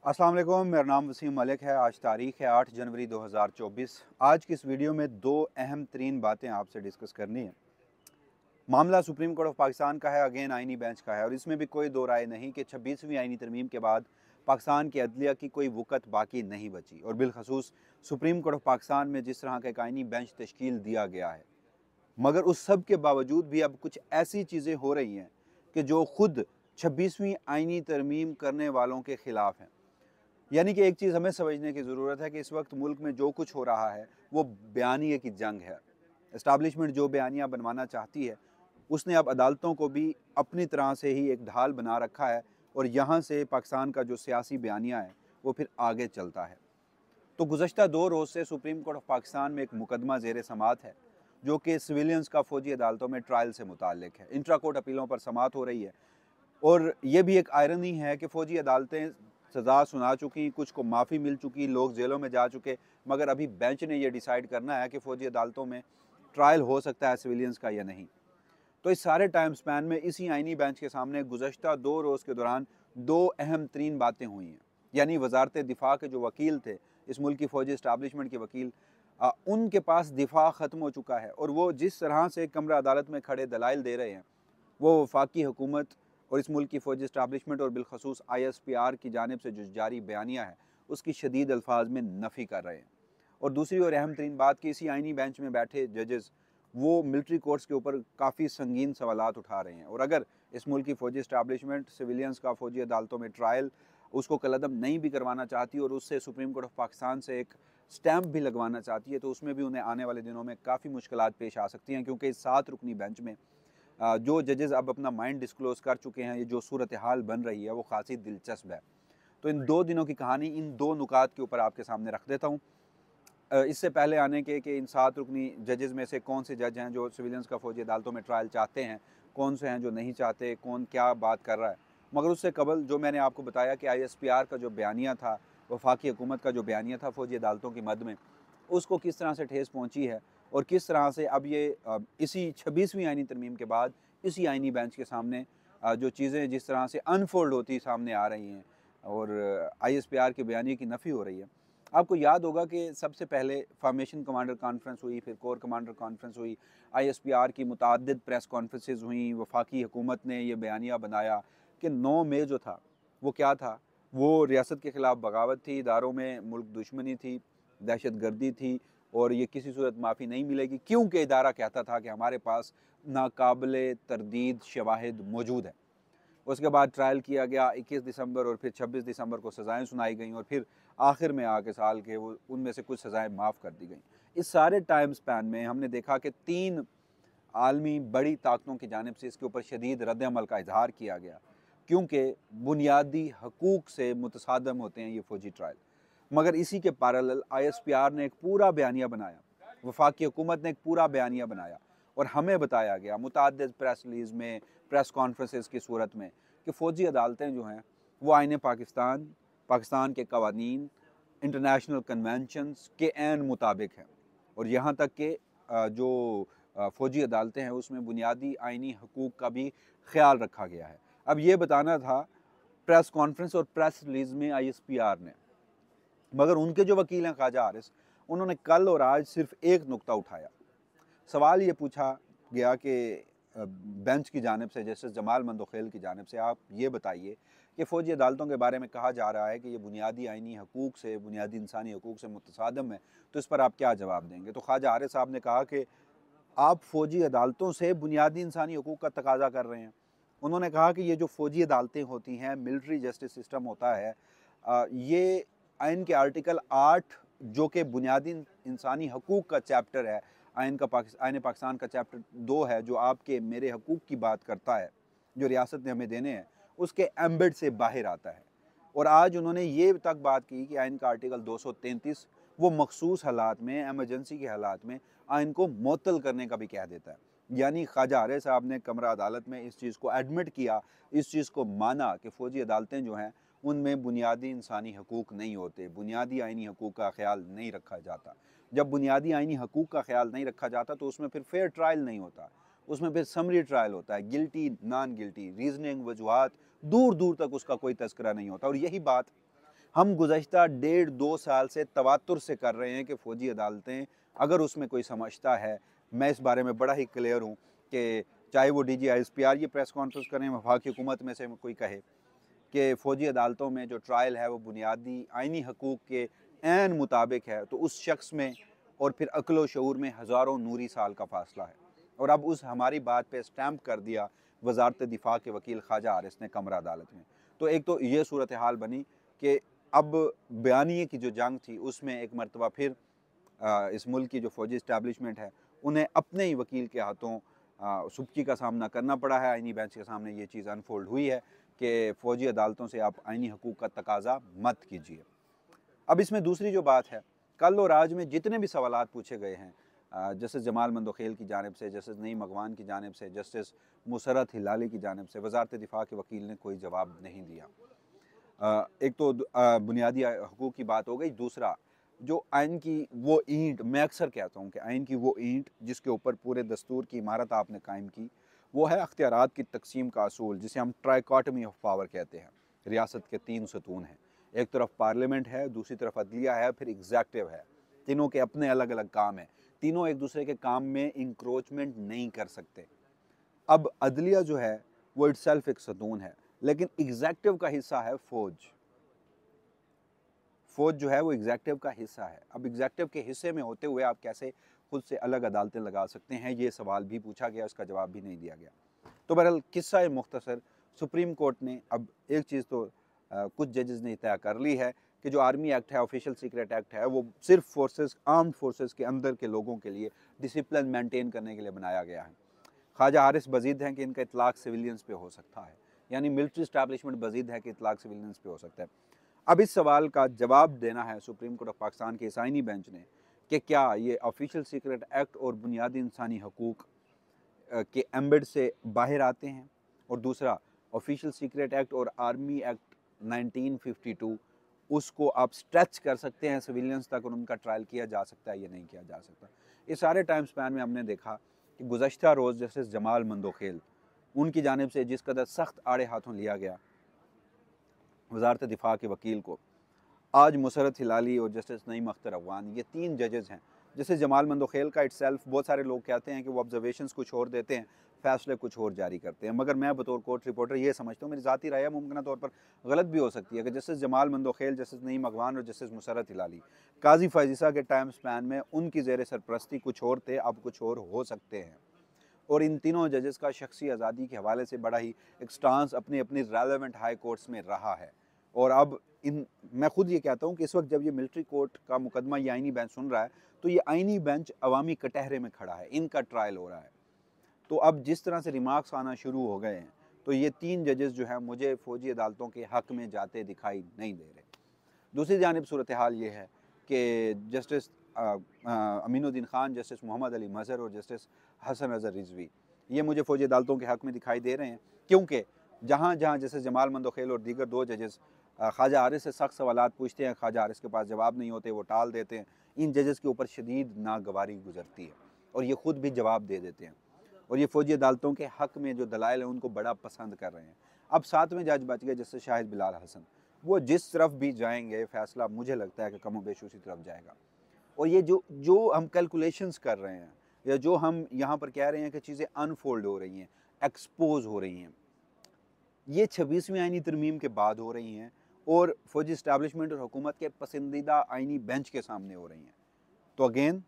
अस्सलाम वालेकुम, मेरा नाम वसीम मलिक है। आज तारीख़ है 8 जनवरी 2024। आज की इस वीडियो में दो अहम तरीन बातें आपसे डिस्कस करनी है। मामला सुप्रीम कोर्ट ऑफ पाकिस्तान का है, अगेन आइनी बेंच का है, और इसमें भी कोई दो राय नहीं कि 26वीं आइनी तरमीम के बाद पाकिस्तान की अदलिया की कोई वक़्त बाकी नहीं बची। और बिलखसूस सुप्रीम कोर्ट ऑफ पाकिस्तान में जिस तरह का एक आइनी बेंच तश्कील दिया गया है, मगर उस सब के बावजूद भी अब कुछ ऐसी चीज़ें हो रही हैं कि जो खुद 26वीं आइनी तरमीम करने वालों के ख़िलाफ़ हैं। यानी कि एक चीज़ हमें समझने की ज़रूरत है कि इस वक्त मुल्क में जो कुछ हो रहा है वो बयानिए की जंग है। इस्टाब्लिशमेंट जो बयानिया बनवाना चाहती है, उसने अब अदालतों को भी अपनी तरह से ही एक ढाल बना रखा है, और यहाँ से पाकिस्तान का जो सियासी बयानिया है वो फिर आगे चलता है। तो गुज़श्ता 2 रोज़ से सुप्रीम कोर्ट ऑफ पाकिस्तान में एक मुकदमा ज़ेर समाअत है, जो कि सिविलियंस का फ़ौजी अदालतों में ट्रायल से मुताल्लिक है। इंट्रा कोर्ट अपीलों पर समाअत हो रही है, और ये भी एक आयरनी है कि फ़ौजी अदालतें सज़ा सुना चुकी, कुछ को माफ़ी मिल चुकी, लोग जेलों में जा चुके, मगर अभी बेंच ने ये डिसाइड करना है कि फ़ौजी अदालतों में ट्रायल हो सकता है सिविलियंस का या नहीं। तो इस सारे टाइम स्पैन में इसी आइनी बेंच के सामने गुज़श्ता 2 रोज़ के दौरान 2 अहम तरीन बातें हुई हैं। यानी वज़ारत दिफ़ा के जो वकील थे, इस मुल्क की फ़ौजी इस्टाब्लिशमेंट के वकील, उनके पास दिफ़ा ख़त्म हो चुका है, और वो जिस तरह से कमरा अदालत में खड़े दलाइल दे रहे हैं, वो वफाकी हुकूमत और इस मुल्क की फ़ौजी इस्टाब्लिशमेंट और बिलखसूस ISPR की जानिब से जो जारी बयानिया है, उसकी शदीद अल्फाज में नफ़ी कर रहे हैं। और दूसरी और अहम तरीन बात कि इसी आइनी बेंच में बैठे जजेस, वो मिलिट्री कोर्ट्स के ऊपर काफ़ी संगीन सवालात उठा रहे हैं, और अगर इस मुल्क की फ़ौजी इस्टाब्लिशमेंट सिविलियंस का फ़ौजी अदालतों में ट्रायल उसको कलअदम नहीं भी करवाना चाहती, और उससे सुप्रीम कोर्ट ऑफ पाकिस्तान से एक स्टैंप भी लगवाना चाहती है, तो उसमें भी उन्हें आने वाले दिनों में काफ़ी मुश्किलात पेश आ सकती हैं, क्योंकि इस 7 रुकनी बेंच में जो जजेस अब अपना माइंड डिस्क्लोज़ कर चुके हैं, ये जो सूरत हाल बन रही है वो ख़ासी दिलचस्प है। तो इन 2 दिनों की कहानी इन 2 नुकात के ऊपर आपके सामने रख देता हूँ। इससे पहले आने के कि इन 7 रुकनी जजेस में से कौन से जज हैं जो सिविलियंस का फ़ौजी अदालतों में ट्रायल चाहते हैं, कौन से हैं जो नहीं चाहते, कौन क्या बात कर रहा है। मगर उससे कबल जो मैंने आपको बताया कि ISPR का जो बयानिया था, वफाकी हुकूमत का जो बयानिया था फ़ौजी अदालतों की मद में, उसको किस तरह से ठेस पहुँची है, और किस तरह से अब ये इसी 26वीं आइनी तरमीम के बाद इसी आइनी बेंच के सामने जो चीज़ें जिस तरह से अनफोल्ड होती सामने आ रही हैं, और ISPR के बयानिए की नफ़ी हो रही है। आपको याद होगा कि सबसे पहले फॉर्मेशन कमांडर कॉन्फ्रेंस हुई, फिर कोर कमांडर कॉन्फ्रेंस हुई, ISPR की मुतअद्दिद प्रेस कॉन्फ्रेंसेस हुई, वफाकी हुकूमत ने ये बयानिया बनाया कि 9 मई जो था, वो क्या था? वो रियासत के ख़िलाफ़ बगावत थी, इदारों में मुल्क दुश्मनी थी, दहशत गर्दी थी, और ये किसी सूरत माफ़ी नहीं मिलेगी, क्योंकि इदारा कहता था कि हमारे पास नाकाबिले तरदीद शवाहिद मौजूद है। उसके बाद ट्रायल किया गया 21 दिसंबर, और फिर 26 दिसंबर को सज़ाएँ सुनाई गईं, और फिर आखिर में आके साल के वो उनमें से कुछ सज़ाएँ माफ़ कर दी गईं। इस सारे टाइम स्पैन में हमने देखा कि 3 आलमी बड़ी ताकतों की जानिब से इसके ऊपर शदीद रद्द-ए-अमल का इज़हार किया गया, क्योंकि बुनियादी हकूक़ से मुतसादम होते हैं ये फ़ौजी ट्रायल। मगर इसी के पैरेलल ISPR ने एक पूरा बयानिया बनाया, वफाकी हुकूमत ने एक पूरा बयानिया बनाया, और हमें बताया गया मुतअद्दिद प्रेस रिलीज़ में, प्रेस कॉन्फ्रेंसेस की सूरत में, कि फ़ौजी अदालतें जो हैं वो आईन पाकिस्तान, पाकिस्तान के कवानीन, इंटरनेशनल कन्वेंशंस के ऐन मुताबिक हैं, और यहाँ तक कि जो फ़ौजी अदालतें हैं उसमें बुनियादी आइनी हकूक़ का भी ख़्याल रखा गया है। अब ये बताना था प्रेस कॉन्फ्रेंस और प्रेस रिलीज़ में ISPR ने, मगर उनके जो वकील हैं ख्वाजा हारिस, उन्होंने कल और आज सिर्फ़ एक नुक्ता उठाया। सवाल ये पूछा गया कि बेंच की जानिब से, जस्टिस जमाल मंदोखेल की जानिब से, आप ये बताइए कि फ़ौजी अदालतों के बारे में कहा जा रहा है कि ये बुनियादी आइनी हकूक़ से, बुनियादी इंसानी हकूक़ से मुतसादम है, तो इस पर आप क्या जवाब देंगे? तो ख्वाजा हारिस साहब ने कहा कि आप फ़ौजी अदालतों से बुनियादी इंसानी हकूक़ का तकाज़ा कर रहे हैं। उन्होंने कहा कि ये जो फ़ौजी अदालतें होती हैं, मिलिट्री जस्टिस सिस्टम होता है, ये आइन के आर्टिकल 8, जो कि बुनियादी इंसानी हकूक़ का चैप्टर है, आइन पाकिस्तान का चैप्टर 2 है, जो आपके मेरे हकूक़ की बात करता है, जो रियासत ने हमें देने हैं, उसके एम्बेड से बाहर आता है। और आज उन्होंने ये तक बात की कि आइन का आर्टिकल 233 वो मखसूस हालात में, एमरजेंसी के हालात में आइन को मुअत्तल करने का भी कह देता है। यानी ख्वाजा हारिस साहब ने कमरा अदालत में इस चीज़ को एडमिट किया, इस चीज़ को माना कि फ़ौजी अदालतें जो हैं उनमें बुनियादी इंसानी हकूक़ नहीं होते, बुनियादी आइनी हकूक़ का ख़्याल नहीं रखा जाता। जब बुनियादी आइनी हकूक़ का ख़्याल नहीं रखा जाता तो उसमें फिर फेयर ट्रायल नहीं होता, उसमें फिर समरी ट्रायल होता है, गिल्टी, नॉन गिल्टी, रीज़निंग, वजूहात, दूर दूर तक उसका कोई तज़किरा नहीं होता। और यही बात हम गुज़श्ता 1.5-2 साल से तवातुर से कर रहे हैं कि फ़ौजी अदालतें अगर उसमें कोई समझता है, मैं इस बारे में बड़ा ही क्लियर हूँ कि चाहे वो DG ISPR ये प्रेस कॉन्फ्रेंस करें, वफाकी हुकूमत में से कोई कहे कि फ़ौजी अदालतों में जो ट्रायल है वो बुनियादी आइनी हकूक़ के ऐन मुताबिक है, तो उस शख्स में और फिर अक्ल व शऊर में हज़ारों नूरी साल का फ़ासला है। और अब उस हमारी बात पे स्टैम्प कर दिया वज़ारत दिफ़ा के वकील ख्वाजा हारिस ने कमर अदालत में। तो एक तो ये सूरत हाल बनी कि अब बयानिए की जो जंग थी उसमें एक मरतबा फिर इस मुल्क की जो फ़ौजी इस्टेब्लिशमेंट है उन्हें अपने ही वकील के हाथों सुबकी का सामना करना पड़ा है। आइनी बेंच के सामने ये चीज़ अनफोल्ड हुई है कि फ़ौजी अदालतों से आप आइनी हकूक़ का तकाज़ा मत कीजिए। अब इसमें दूसरी जो बात है, कल और आज में जितने भी सवालात पूछे गए हैं, जस्टिस जमाल मंदोखेल की जानिब से, जस्टिस नईम अगवान की जानिब से, जस्टिस मुसर्रत हिलाली की जानिब से, वज़ारत दिफ़ा के वकील ने कोई जवाब नहीं दिया। एक तो बुनियादी हकूक़ की बात हो गई। दूसरा, जो आइन की वो ईंट, मैं अक्सर कहता हूँ कि आइन की वो ईंट जिसके ऊपर पूरे दस्तूर की इमारत आपने कायम की, वो है अख्तियारात की तकसीम का असूल, जिसे हम ट्राइकॉटमी ऑफ पावर कहते हैं। रियासत के 3 सतून हैं, एक तरफ पार्लियामेंट है, दूसरी तरफ अदलिया है, फिर एग्जेक्टिव है। तीनों के अपने अलग अलग काम हैं, तीनों एक दूसरे के काम में इंक्रोचमेंट नहीं कर सकते। अब अदलिया जो है वो इटसेल्फ एक सतून है, लेकिन एग्जेक्टिव का हिस्सा है फौज। फौज जो है वो एग्जेक्टिव का हिस्सा है। अब एग्जेक्टिव के हिस्से में होते हुए आप कैसे खुद से अलग अदालतें लगा सकते हैं, ये सवाल भी पूछा गया, उसका जवाब भी नहीं दिया गया। तो बहरहाल किस्सा मुख्तसर, सुप्रीम कोर्ट ने अब एक चीज़ तो कुछ जजेस ने तय कर ली है कि जो आर्मी एक्ट है, ऑफिशियल सीक्रेट एक्ट है, वो सिर्फ फोर्सेस, आर्म्ड फोर्सेस के अंदर के लोगों के लिए डिसिप्लिन मेंटेन करने के लिए बनाया गया है। ख्वाजा हारिस बजीद हैं कि इनका इतलाक सिविलियंस पे हो सकता है, यानी मिलिट्री स्टैब्लिशमेंट बजीद है कि इतलाक सिविलियंस पे हो सकता है। अब इस सवाल का जवाब देना है सुप्रीम कोर्ट ऑफ पाकिस्तान के इस आइनी बेंच ने कि क्या ये ऑफिशियल सीक्रेट एक्ट और बुनियादी इंसानी हकूक़ के एम्बेड से बाहर आते हैं, और दूसरा ऑफिशियल सीक्रेट एक्ट और आर्मी एक्ट 1952 उसको आप स्ट्रेच कर सकते हैं सिविलियंस तक और उनका ट्रायल किया जा सकता है या नहीं किया जा सकता। इस सारे टाइम स्पैन में हमने देखा कि गुज़श्ता रोज़ जस्टिस जमाल मंदोखेल, उनकी जानिब से जिस कदर सख्त आड़े हाथों लिया गया वज़ारत दिफ़ा के वकील को, आज मुसर्रत हिलाली और जस्टिस नईम अख्तर अगवान, ये 3 जजेस हैं। जैसे जमाल मंदोखेल का इटसेल्फ, बहुत सारे लोग कहते हैं कि वो ऑब्जर्वेशंस कुछ और देते हैं, फैसले कुछ और जारी करते हैं, मगर मैं बतौर कोर्ट रिपोर्टर ये समझता हूँ, मेरी ज़ाती राय है, मुमकिन तौर पर गलत भी हो सकती है, कि जस्टिस जमाल मंदोखेल, जस्टिस नईम अगवान और जस्टिस मुसर्रत हिलाली काजी फ़ायज़िसा के टाइम स्पैन में उनकी ज़ेर सरपरस्ती कुछ और थे, अब कुछ और हो सकते हैं। और इन तीनों जजेस का शख्सी आज़ादी के हवाले से बड़ा ही एक स्टांस अपनी अपनी रेलेवेंट हाई कोर्ट्स में रहा है। और अब इन, मैं खुद ये कहता हूँ कि इस वक्त जब ये मिलिट्री कोर्ट का मुकदमा ये आइनी बेंच सुन रहा है, तो ये आइनी बेंच अवामी कटहरे में खड़ा है, इनका ट्रायल हो रहा है। तो अब जिस तरह से रिमार्क्स आना शुरू हो गए हैं, तो ये 3 जजेस जो हैं मुझे फ़ौजी अदालतों के हक़ में जाते दिखाई नहीं दे रहे। दूसरी जानिब सूरत हाल ये है कि जस्टिस अमीनुद्दीन ख़ान, जस्टिस मोहम्मद अली मज़हर और जस्टिस हसन अज़हर रिज़वी, ये मुझे फ़ौजी अदालतों के हक़ में दिखाई दे रहे हैं, क्योंकि जहाँ जहाँ जैसे जमाल मंदोखेल और दीगर 2 जजेस ख्वाजा हारिस से सख्त सवालात पूछते हैं, ख्वाजा हारिस के पास जवाब नहीं होते, वो टाल देते हैं, इन जजेस के ऊपर शदीद नागवारी गुजरती है और ये ख़ुद भी जवाब दे देते हैं, और ये फ़ौजी अदालतों के हक़ में जो दलाइल हैं उनको बड़ा पसंद कर रहे हैं। अब 7वें जज बच गए जस्टिस शाहिद बिलाल हसन, वो जिस तरफ भी जाएंगे फ़ैसला मुझे लगता है कि कमो बेश उसी तरफ जाएगा। और ये जो जो हम कैलकुलेशंस कर रहे हैं, या जो हम यहाँ पर कह रहे हैं कि चीज़ें अनफोल्ड हो रही हैं, एक्सपोज हो रही हैं, ये 26वीं आइनी तरमीम के बाद हो रही हैं और फ़ौजी इस्टेब्लिशमेंट और हुकूमत के पसंदीदा आइनी बेंच के सामने हो रही हैं। तो अगेन,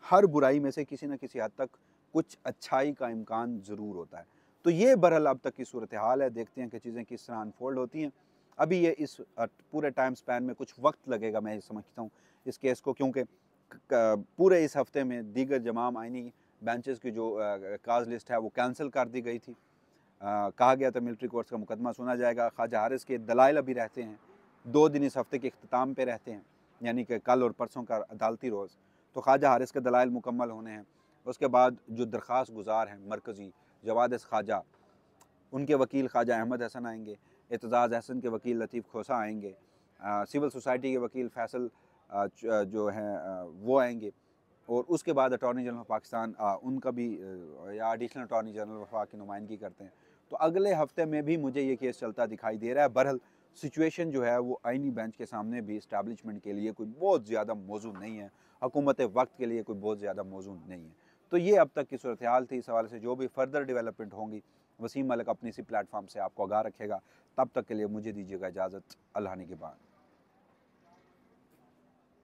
हर बुराई में से किसी न किसी हद तक कुछ अच्छाई का इम्कान ज़रूर होता है। तो ये बहरहाल अब तक की सूरत हाल है, देखते हैं कि चीज़ें किस तरह अनफोल्ड होती हैं। अभी ये इस पूरे टाइम स्पैन में कुछ वक्त लगेगा, मैं ये समझता हूँ इस केस को, क्योंकि पूरे इस हफ्ते में दीगर जमाम आइनी बेंचेस की जो काज लिस्ट है वो कैंसिल कर दी गई थी। कहा गया था मिलिट्री कोर्ट्स का मुकदमा सुना जाएगा, ख्वाजा हारिस के दलाइल अभी रहते हैं, 2 दिन इस हफ्ते के अख्ताम पे रहते हैं, यानी कि कल और परसों का अदालती रोज़, तो ख्वाजा हारिस के दलाइल मुकम्मल होने हैं। उसके बाद जो दरख्वास्त गुजार हैं मरकज़ी जवाद ख्वाजा, उनके वकील ख्वाजा अहमद हसन आएंगे, एतज़ाज़ अहसन के वकील लतीफ़ खोसा आएंगे, सिविल सोसाइटी के वकील फैसल जो हैं वो आएंगे, और उसके बाद अटॉर्नी जनरल ऑफ पाकिस्तान उनका भी या एडिशनल अटॉर्नी जनरल वफाक की नुमाइंदगी करते हैं। तो अगले हफ्ते में भी मुझे ये केस चलता दिखाई दे रहा है। बहरहाल सिचुएशन जो है वो आइनी बेंच के सामने भी इस्टेब्लिशमेंट के लिए कोई बहुत ज़्यादा मौजूद नहीं है, हुकूमत वक्त के लिए कोई बहुत ज़्यादा मौजूद नहीं है। तो ये अब तक की सूरत हाल थी। इस हवाले से जो भी फर्दर डेवलपमेंट होंगी, वसीम मलिक अपनी इसी प्लेटफॉर्म से आपको आगाह रखेगा। तब तक के लिए मुझे दीजिएगा इजाज़त। अल्लाह ने के बाद।